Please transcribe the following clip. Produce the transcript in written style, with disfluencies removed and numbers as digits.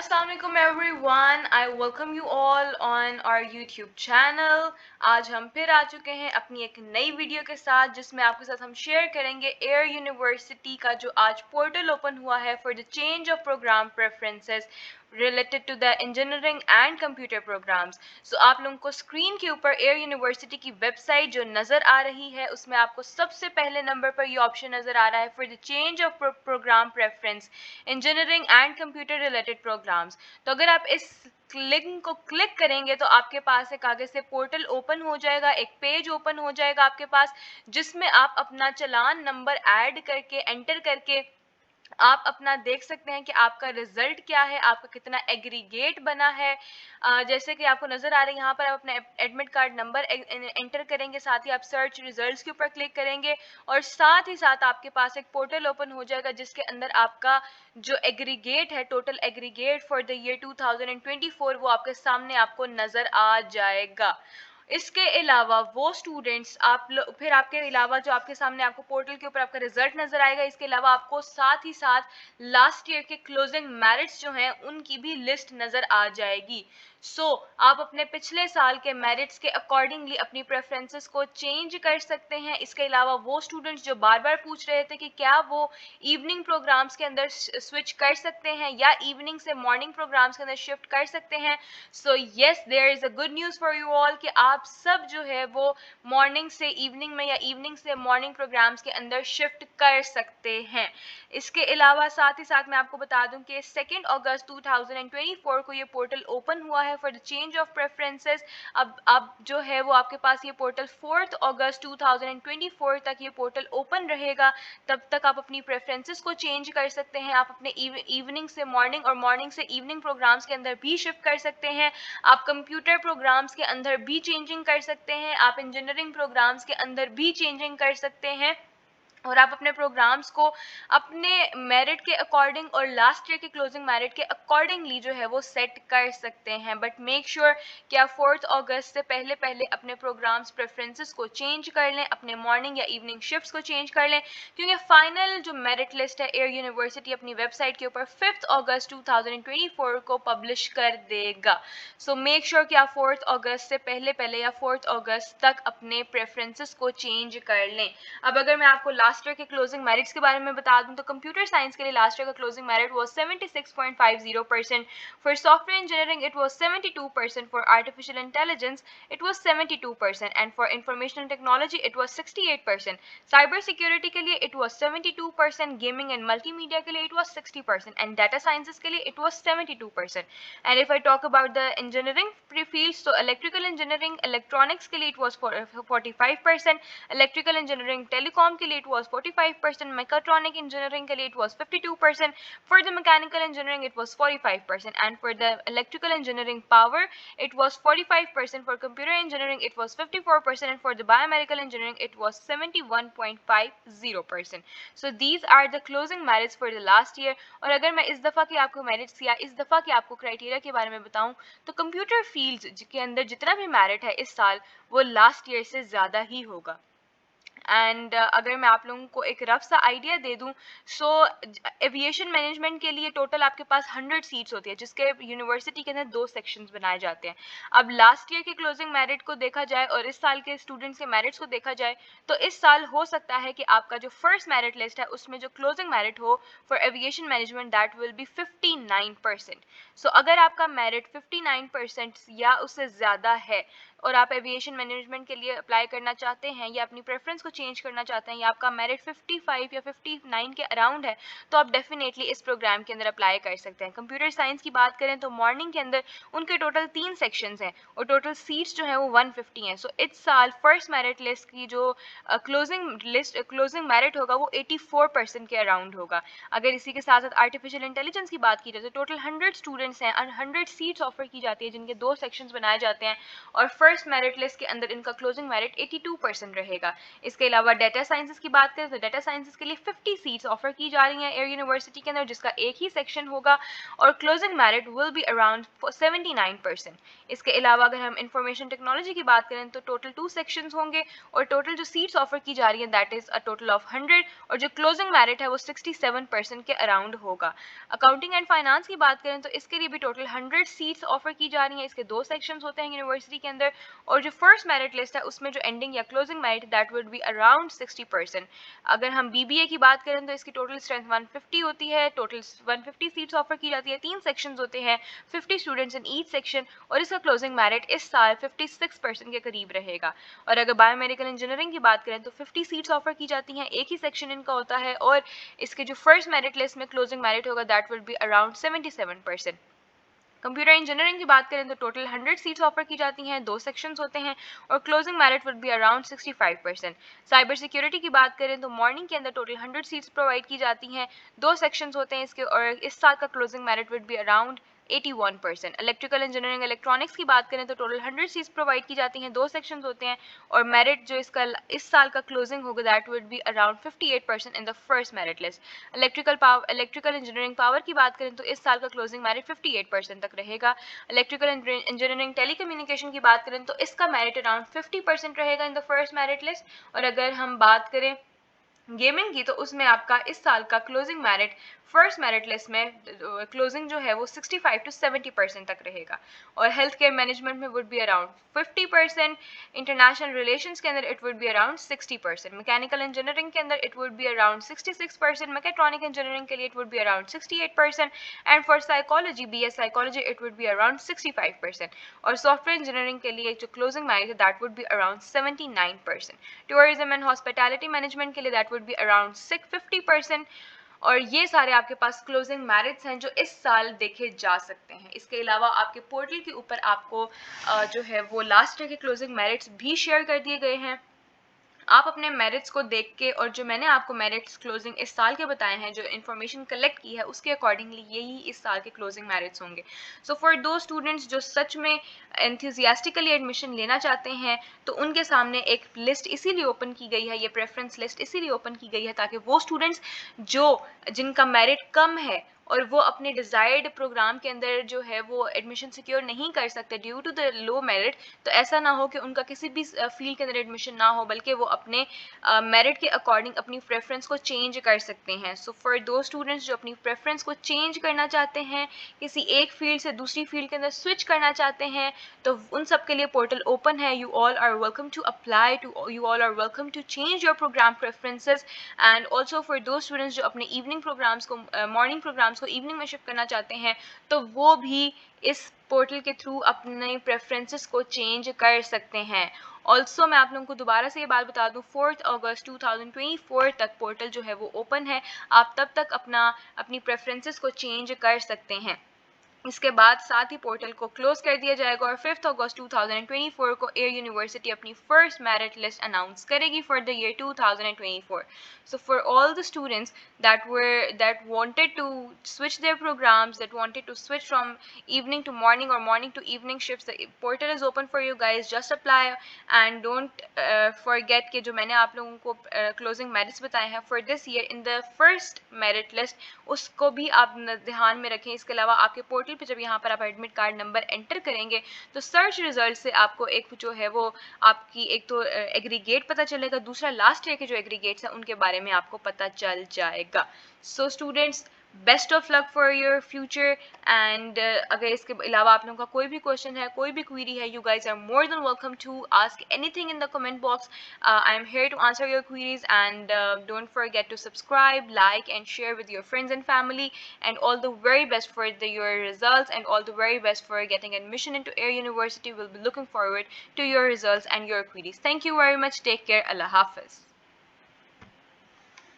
Assalamualaikum everyone, I welcome you all on our YouTube channel। आज हम फिर आ चुके हैं अपनी एक नई वीडियो के साथ जिसमें आपके साथ हम शेयर करेंगे एयर यूनिवर्सिटी का जो आज पोर्टल ओपन हुआ है for the change of program preferences related to the engineering and computer programs. So आप लोगों को स्क्रीन के ऊपर एयर यूनिवर्सिटी की वेबसाइट जो नज़र आ रही है उसमें आपको सबसे पहले नंबर पर ये ऑप्शन नज़र आ रहा है for the change of program preference engineering and computer related programs. तो अगर आप इस लिंक को क्लिक करेंगे तो आपके पास एक आगे से पोर्टल ओपन हो जाएगा, एक पेज ओपन हो जाएगा आपके पास, जिसमें आप अपना चालान नंबर ऐड करके एंटर करके आप अपना देख सकते हैं कि आपका रिजल्ट क्या है, आपका कितना एग्रीगेट बना है। जैसे कि आपको नज़र आ रहा है यहाँ पर आप अपना एडमिट कार्ड नंबर एंटर करेंगे, साथ ही आप सर्च रिजल्ट्स के ऊपर क्लिक करेंगे और साथ ही साथ आपके पास एक पोर्टल ओपन हो जाएगा जिसके अंदर आपका जो एग्रीगेट है, total aggregate for the year 2024 वो आपके सामने आपको नज़र आ जाएगा। इसके अलावा वो स्टूडेंट्स फिर आपके अलावा जो आपके सामने आपको पोर्टल के ऊपर आपका रिजल्ट नजर आएगा, इसके अलावा आपको साथ ही साथ लास्ट ईयर के क्लोजिंग मेरिट्स जो हैं उनकी भी लिस्ट नजर आ जाएगी। आप अपने पिछले साल के मेरिट्स के अकॉर्डिंगली अपनी प्रेफरेंसेस को चेंज कर सकते हैं। इसके अलावा वो स्टूडेंट्स जो बार बार पूछ रहे थे कि क्या वो इवनिंग प्रोग्राम्स के अंदर स्विच कर सकते हैं या इवनिंग से मॉर्निंग प्रोग्राम्स के अंदर शिफ्ट कर सकते हैं, so yes there is a good news for you all कि आप सब जो है वो मॉर्निंग से इवनिंग में या इवनिंग से मॉर्निंग प्रोग्राम्स के अंदर शिफ्ट कर सकते हैं। इसके अलावा साथ ही साथ मैं आपको बता दूं कि 2 अगस्त 2024 को ये पोर्टल ओपन हुआ है for the change of preferences. अब जो है वो आपके पास ये पोर्टल 4 अगस्त 2024 तक ये पोर्टल ओपन रहेगा। तब तक आप अपनी प्रेफरेंसेस को चेंज कर सकते हैं। आप अपने इवनिंग से मॉर्निंग और मॉर्निंग से इवनिंग प्रोग्राम्स के अंदर भी शिफ्ट कर सकते हैं। आप कंप्यूटर प्रोग्राम्स के अंदर भी चेंजिंग कर सकते हैं। आप इंजीनियरिंग प्रोग्राम्स के अंदर भी चेंजिंग कर सकते हैं और आप अपने प्रोग्राम्स को अपने मेरिट के अकॉर्डिंग और लास्ट ईयर के क्लोजिंग मेरिट के अकॉर्डिंगली जो है वो सेट कर सकते हैं। बट मेक श्योर कि आप 4 अगस्त से पहले पहले अपने प्रोग्राम्स प्रेफरेंसेस को चेंज कर लें, अपने मॉर्निंग या इवनिंग शिफ्ट्स को चेंज कर लें, क्योंकि फाइनल जो मेरिट लिस्ट है एयर यूनिवर्सिटी अपनी वेबसाइट के ऊपर 5 अगस्त 2024 को पब्लिश कर देगा। सो मेक श्योर कि आप 4 अगस्त से पहले पहले या 4 अगस्त तक अपने प्रेफरेंसेस को चेंज कर लें। अब अगर मैं आपको लास्ट ईयर के क्लोजिंग मेरिट्स के बारे में बता दूं तो कंप्यूटर साइंस के लिए लास्ट ईयर का closing merit was 76.50%, for software engineering it was 72%, for artificial intelligence it was 72% and for information technology it was 68%, cyber security के लिए it was 72%, gaming and multimedia के लिए it was 60% and data sciences के लिए it was 72%। And if I talk about the engineering fields तो electrical engineering electronics के लिए it was 45%, electrical engineering telecom के लिए इट वाज 45%, मेकाट्रॉनिक इंजीनियरिंग के लिए it was 52%, for the mechanical engineering it was 45% and for the electrical engineering power it was 45%, for computer engineering it was 54% and for the biomedical engineering it was 71.50%. So these are the closing merits for the last year। और अगर मैं इस दफ़ा के आपको merits या इस दफ़ा के आपको क्राइटेरिया के बारे में बताऊं तो कंप्यूटर फील्ड्स के अंदर जितना भी मेरिट है इस साल वो लास्ट ईयर से ज़्यादा ही होगा। एंड अगर मैं आप लोगों को एक रफ सा आइडिया दे दूं, सो एविएशन मैनेजमेंट के लिए टोटल आपके पास 100 सीट्स होती है जिसके यूनिवर्सिटी के अंदर 2 सेक्शंस बनाए जाते हैं। अब लास्ट ईयर के क्लोजिंग मेरिट को देखा जाए और इस साल के स्टूडेंट्स के मेरिट्स को देखा जाए तो इस साल हो सकता है कि आपका जो फर्स्ट मेरिट लिस्ट है उसमें जो क्लोजिंग मेरिट हो for aviation management that will be 59%। सो अगर आपका मेरिट 59% या उससे ज़्यादा है और आप एविएशन मैनेजमेंट के लिए अप्लाई करना चाहते हैं या अपनी प्रेफरेंस को चेंज करना चाहते हैं या आपका मेरिट 55 या 59 के अराउंड है तो आप डेफिनेटली इस प्रोग्राम के अंदर अप्लाई कर सकते हैं। कंप्यूटर साइंस की बात करें तो मॉर्निंग के अंदर उनके टोटल 3 सेक्शंस हैं और टोटल सीट्स जो हैं वो 150 हैं। सो इस साल फर्स्ट मेरिट लिस्ट की जो क्लोजिंग मेरिट होगा वो 84% के अराउंड होगा। अगर इसी के साथ साथ आर्टिफिशियल इंटेलिजेंस की बात की जाए तो टोटल 100 स्टूडेंट्स हैं और 100 सीट्स ऑफर की जाती है जिनके 2 सेक्शंस बनाए जाते हैं और फर्स्ट फर्स्ट मेरिट लिस्ट के अंदर इनका क्लोजिंग मेरिट 82% रहेगा। इसके अलावा डाटा साइंसेस की बात करें तो डाटा साइंसेस के लिए 50 सीट्स ऑफर की जा रही हैं एयर यूनिवर्सिटी के अंदर, जिसका एक ही सेक्शन होगा और closing merit will be around 79%। इसके अलावा अगर हम इंफॉर्मेशन टेक्नोलॉजी की बात करें तो टोटल 2 सेक्शंस होंगे और टोटल जो सीट्स ऑफर की जा रही हैं that is a total of 100 और जो क्लोजिंग मेरिट है वो 67% के अराउंड होगा। अकाउंटिंग एंड फाइनेंस की बात करें तो इसके लिए भी टोटल 100 सीट्स ऑफर की जा रही हैं। इसके 2 सेक्शंस होते हैं यूनिवर्सिटी के अंदर और जो फर्स्ट मेरिट लिस्ट है उसमें जो एंडिंग या closing merit that would be around 60%। अगर हम बीबीए की बात करें तो इसकी टोटल स्ट्रेंथ 150 होती है, टोटल 150 सीट्स ऑफर की जाती है, 3 सेक्शंस होते हैं, 50 स्टूडेंट्स इन ईच सेक्शन और इसका क्लोजिंग मेरिट इस साल 56% के करीब रहेगा। और अगर बायोमेडिकल इंजीनियरिंग की बात करें तो 50 सीट्स ऑफर की जाती हैं, एक ही सेक्शन इनका होता है और इसके जो फर्स्ट मेरिट लिस्ट में क्लोजिंग मेरिट होगा that will be around 77%। Computer engineering की बात करें तो टोटल 100 सीट्स ऑफर की जाती हैं, 2 सेक्शंस होते हैं और closing merit will be around 65%। Cyber security की बात करें तो मॉर्निंग के अंदर टोटल 100 सीट्स प्रोवाइड की जाती हैं, 2 सेक्शंस होते हैं इसके और इस साल का closing merit will be around 81%। Electrical engineering electronics की बात करें तो टोटल 100 सीट्स प्रोवाइड की जाती हैं, 2 सेक्शंस होते हैं और मेरिट जो इसका इस साल का क्लोजिंग होगा that would be around 58% in the first merit list. Electrical engineering power की बात करें तो इस साल का क्लोजिंग मेरिट 58% तक रहेगा। इलेक्ट्रिकल इंजीनियरिंग टेलीकम्युनिकेशन की बात करें तो इसका मेरिट अराउंड 50% रहेगा in the first merit list. और अगर हम बात करें गेमिंग की तो उसमें आपका इस साल का closing merit first merit list में क्लोजिंग जो है वो 65 to 70% तक रहेगा और हेल्थ केयर मैनेजमेंट में would be around 50%, international relations के अंदर it would be around 60%, mechanical engineering के अंदर it would be around 66%, mechatronic engineering के लिए it would be around 68% and for psychology BS psychology it would be around 65% और software engineering के लिए जो क्लोजिंग मेरिट है that would be around 79%। Tourism and hospitality management के लिए that would be around 50%। और ये सारे आपके पास क्लोजिंग मेरिट्स हैं जो इस साल देखे जा सकते हैं। इसके अलावा आपके पोर्टल के ऊपर आपको जो है वो लास्ट ईयर के क्लोजिंग मेरिट्स भी शेयर कर दिए गए हैं। आप अपने मेरिट्स को देख के और जो मैंने आपको मेरिट्स क्लोजिंग इस साल के बताए हैं, जो इन्फॉर्मेशन कलेक्ट की है उसके अकॉर्डिंगली यही इस साल के क्लोजिंग मेरिट्स होंगे। सो फॉर दो स्टूडेंट्स जो सच में एंथुजियास्टिकली एडमिशन लेना चाहते हैं तो उनके सामने एक लिस्ट इसीलिए ओपन की गई है, ये प्रेफरेंस लिस्ट इसीलिए ओपन की गई है ताकि वो स्टूडेंट्स जो जिनका मेरिट कम है और वो अपने डिज़ायर्ड प्रोग्राम के अंदर जो है वो एडमिशन सिक्योर नहीं कर सकते due to the low merit, तो ऐसा ना हो कि उनका किसी भी फील्ड के अंदर एडमिशन ना हो बल्कि वो अपने मेरिट के अकॉर्डिंग अपनी प्रेफरेंस को चेंज कर सकते हैं। सो फॉर दो स्टूडेंट्स जो अपनी प्रेफरेंस को चेंज करना चाहते हैं, किसी एक फील्ड से दूसरी फील्ड के अंदर स्विच करना चाहते हैं, तो उन सब के लिए पोर्टल ओपन है। You all are welcome to apply to you all are welcome to change your program preferences and also for दो स्टूडेंट्स जो अपने इवनिंग प्रोग्राम्स को मॉर्निंग प्रोग्राम्स को इवनिंग में शिफ्ट करना चाहते हैं तो वो भी इस पोर्टल के थ्रू अपने प्रेफरेंसेस को चेंज कर सकते हैं। ऑल्सो मैं आप लोगों को दोबारा से ये बात बता दूं, 4 अगस्त 2024 तक पोर्टल जो है वो ओपन है। आप तब तक अपनी प्रेफरेंसेस को चेंज कर सकते हैं। इसके बाद साथ ही पोर्टल को क्लोज कर दिया जाएगा और 5 अगस्त 2024 को एयर यूनिवर्सिटी अपनी फर्स्ट मेरिट लिस्ट अनाउंस करेगी for the year 2024। So for all the students that wanted to switch their programs, that wanted to switch from evening to morning or morning to evening shifts, the portal is open for you guys. Just apply and don't forget कि जो मैंने आप लोगों को closing merits बताए हैं for this year in the first merit list, उसको भी आप ध्यान में रखें। इसके अलावा आपके पोर्टल पे जब यहाँ पर आप एडमिट कार्ड नंबर एंटर करेंगे तो सर्च रिजल्ट से आपको एक जो है वो आपकी एक तो एग्रीगेट पता चलेगा, दूसरा लास्ट ईयर के जो एग्रीगेट्स हैं उनके बारे में आपको पता चल जाएगा। So students, best of luck for your future and अगर इसके अलावा आप लोगों का कोई भी क्वेश्चन है, कोई भी क्वेरी है, you guys are more than welcome to ask anything in the comment box. I am here to answer your queries and don't forget to subscribe, like and share with your friends and family, and all the very best for your results and all the very best for getting admission into Air University. We'll be looking forward to your results and your queries. Thank you very much. Take care. Allah Hafiz.